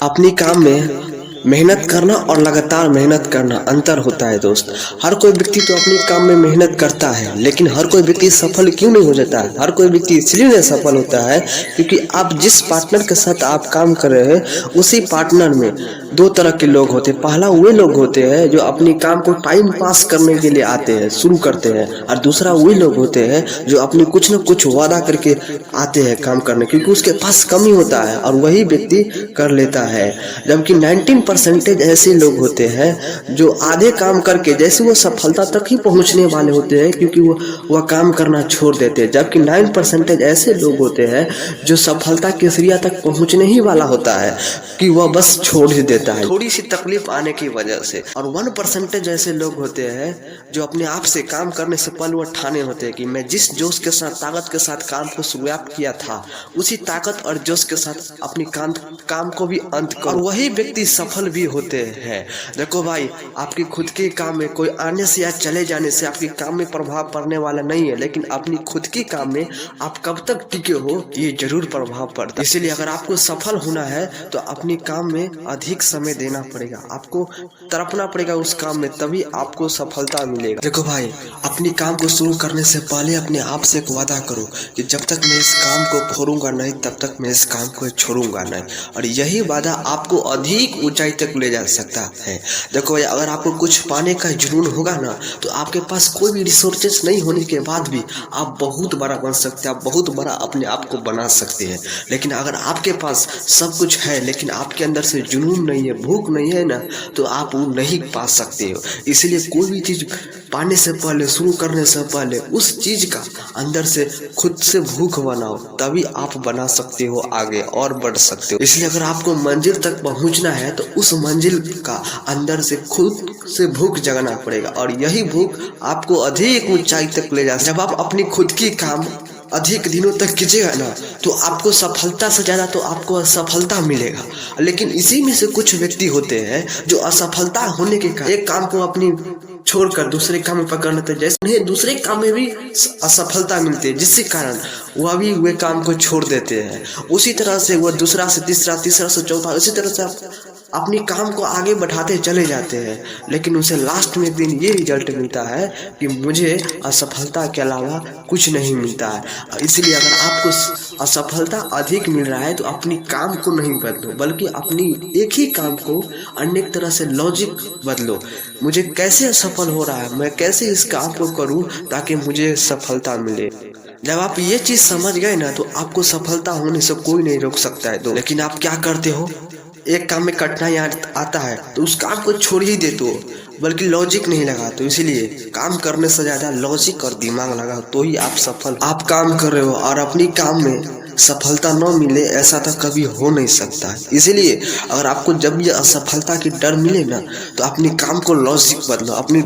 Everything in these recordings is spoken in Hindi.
अपनी काम में मेहनत करना और लगातार मेहनत करना अंतर होता है दोस्त। हर कोई व्यक्ति तो अपने काम में मेहनत करता है, लेकिन हर कोई व्यक्ति सफल क्यों नहीं हो जाता है? हर कोई व्यक्ति इसलिए नहीं सफल होता है क्योंकि आप जिस पार्टनर के साथ आप काम कर रहे हैं उसी पार्टनर में दो तरह के लोग होते हैं। पहला वे लोग होते हैं जो अपनी काम को टाइम पास करने के लिए आते हैं, शुरू करते हैं, और दूसरा वे लोग होते हैं जो अपनी कुछ न कुछ वादा करके आते हैं काम करने, क्योंकि उसके पास कमी होता है और वही व्यक्ति कर लेता है। जबकि 19% ऐसे लोग होते हैं जो आधे काम करके जैसे वो सफलता तक ही पहुंचने वाले होते हैं, क्योंकि वह काम करना छोड़ देते हैं। जबकि 9% ऐसे लोग होते हैं जो सफलता के सिरिया तक पहुंचने ही वाला होता है कि वह बस छोड़ ही देता है थोड़ी सी तकलीफ आने की वजह से। और 1% ऐसे लोग होते हैं जो अपने आप से काम करने से पहले वो ठाने होते हैं कि मैं जिस जोश के साथ, ताकत के साथ काम को शुरुआत किया था, उसी ताकत और जोश के साथ अपनी काम को भी अंत कर, और वही व्यक्ति सफल भी होते हैं। देखो भाई, आपकी खुद के काम में कोई आने से या चले जाने से आपके काम में प्रभाव पड़ने वाला नहीं है, लेकिन अपनी खुद के काम में आप कब तक टिके हो ये जरूर प्रभाव पड़ता है। इसलिए अगर आपको सफल होना है तो अपने काम में अधिक समय देना पड़ेगा, आपको तड़पना पड़ेगा उस काम में, तभी आपको सफलता मिलेगा। देखो भाई, अपनी काम को शुरू करने से पहले अपने आप से एक वादा करो कि जब तक मैं इस काम को छोड़ूंगा नहीं तब तक मैं इस काम को छोड़ूंगा नहीं, और यही वादा आपको अधिक ऊंचाई तक ले जा सकता है। देखो भाई, अगर आपको कुछ पाने का जुनून होगा ना तो आपके पास कोई भी रिसोर्सेस नहीं होने के बाद भी आप बहुत बड़ा बन सकते हैं, आप बहुत बड़ा अपने आप को बना सकते हैं। लेकिन अगर आपके पास सब कुछ है लेकिन आपके अंदर से जुनून नहीं है, भूख नहीं है ना, तो आप वो नहीं पा सकते हो। इसलिए कोई भी चीज पाने से पहले, शुरू करने से पहले उस चीज का अंदर से खुद से भूख बनाओ, तभी आप बना सकते हो, आगे और बढ़ सकते हो। इसलिए अगर आपको मंजिल तक पहुंचना है तो उस मंजिल का अंदर से खुद से भूख जगाना पड़ेगा, और यही भूख आपको अधिक ऊंचाई तक ले जा। जब आप अपनी खुद की काम अधिक दिनों तक कीजिएगा ना तो आपको सफलता से ज्यादा तो आपको असफलता मिलेगा। लेकिन इसी में से कुछ व्यक्ति होते हैं जो असफलता होने के कारण एक काम को अपनी छोड़कर दूसरे काम में पकड़ लेते हैं, जैसे उन्हें दूसरे काम में भी असफलता मिलती है, जिसके कारण वह भी वे काम को छोड़ देते हैं। उसी तरह से वह दूसरा से तीसरा, तीसरा से चौथा, इसी तरह से अपनी काम को आगे बढ़ाते चले जाते हैं, लेकिन उसे लास्ट में एक दिन ये रिजल्ट मिलता है कि मुझे असफलता के अलावा कुछ नहीं मिलता है। इसलिए अगर आपको असफलता अधिक मिल रहा है तो अपनी काम को नहीं बदलो, बल्कि अपनी एक ही काम को अनेक तरह से लॉजिक बदलो। मुझे कैसे असफल हो रहा है, मैं कैसे इस काम को करूं ताकि मुझे सफलता मिले। जब आप ये चीज समझ गए ना तो आपको सफलता होने से कोई नहीं रोक सकता है। लेकिन आप क्या करते हो, एक काम में कठिनाई आता है तो उस काम को छोड़ ही देते हो, बल्कि लॉजिक नहीं लगाते। इसलिए काम करने से ज्यादा लॉजिक और दिमाग लगाओ तो ही आप सफल। आप काम कर रहे हो और अपनी काम में सफलता न मिले, ऐसा तो कभी हो नहीं सकता। इसीलिए अगर आपको जब ये असफलता की डर मिले ना तो अपने काम को लॉजिक बदलो, अपनी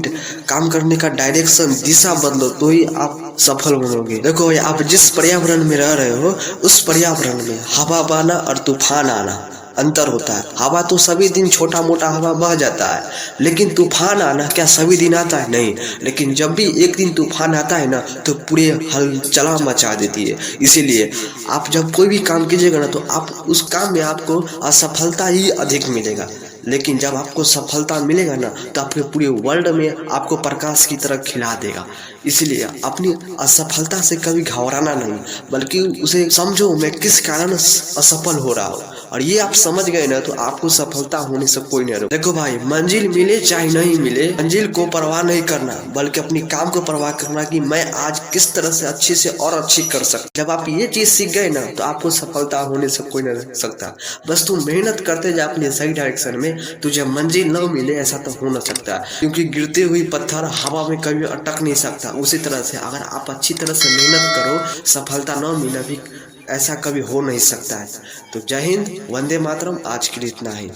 काम करने का डायरेक्शन, दिशा बदलो, तो ही आप सफल बनोगे। देखो भाई, आप जिस पर्यावरण में रह रहे हो उस पर्यावरण में हवा बहना और तूफान आना अंतर होता है। हवा तो सभी दिन छोटा मोटा हवा बह जाता है, लेकिन तूफान आना क्या सभी दिन आता है? नहीं। लेकिन जब भी एक दिन तूफान आता है ना तो पूरे हलचला मचा देती है। इसीलिए आप जब कोई भी काम कीजिएगा ना तो आप उस काम में आपको असफलता ही अधिक मिलेगा, लेकिन जब आपको सफलता मिलेगा ना तो आपके पूरे वर्ल्ड में आपको प्रकाश की तरह खिला देगा। इसलिए अपनी असफलता से कभी घबराना नहीं, बल्कि उसे समझो मैं किस कारण असफल हो रहा हूँ, और ये आप समझ गए ना तो आपको सफलता होने से कोई नहीं रोक। देखो भाई, मंजिल मिले चाहे नहीं मिले, मंजिल को परवाह नहीं करना, बल्कि अपनी काम को परवाह करना कि मैं आज किस तरह से अच्छी से और अच्छी कर सकता। जब आप ये चीज सीख गए ना तो आपको सफलता होने से कोई नहीं रोक सकता। बस तुम मेहनत करते जा अपने सही डायरेक्शन में, तुझे मंजिल न मिले ऐसा तो हो न सकता, क्योंकि गिरते हुए पत्थर हवा में कभी अटक नहीं सकता। उसी तरह से अगर आप अच्छी तरह से मेहनत करो, सफलता न मिला भी ऐसा कभी हो नहीं सकता है। तो जय हिंद, वंदे मातरम। आज के लिए इतना ही।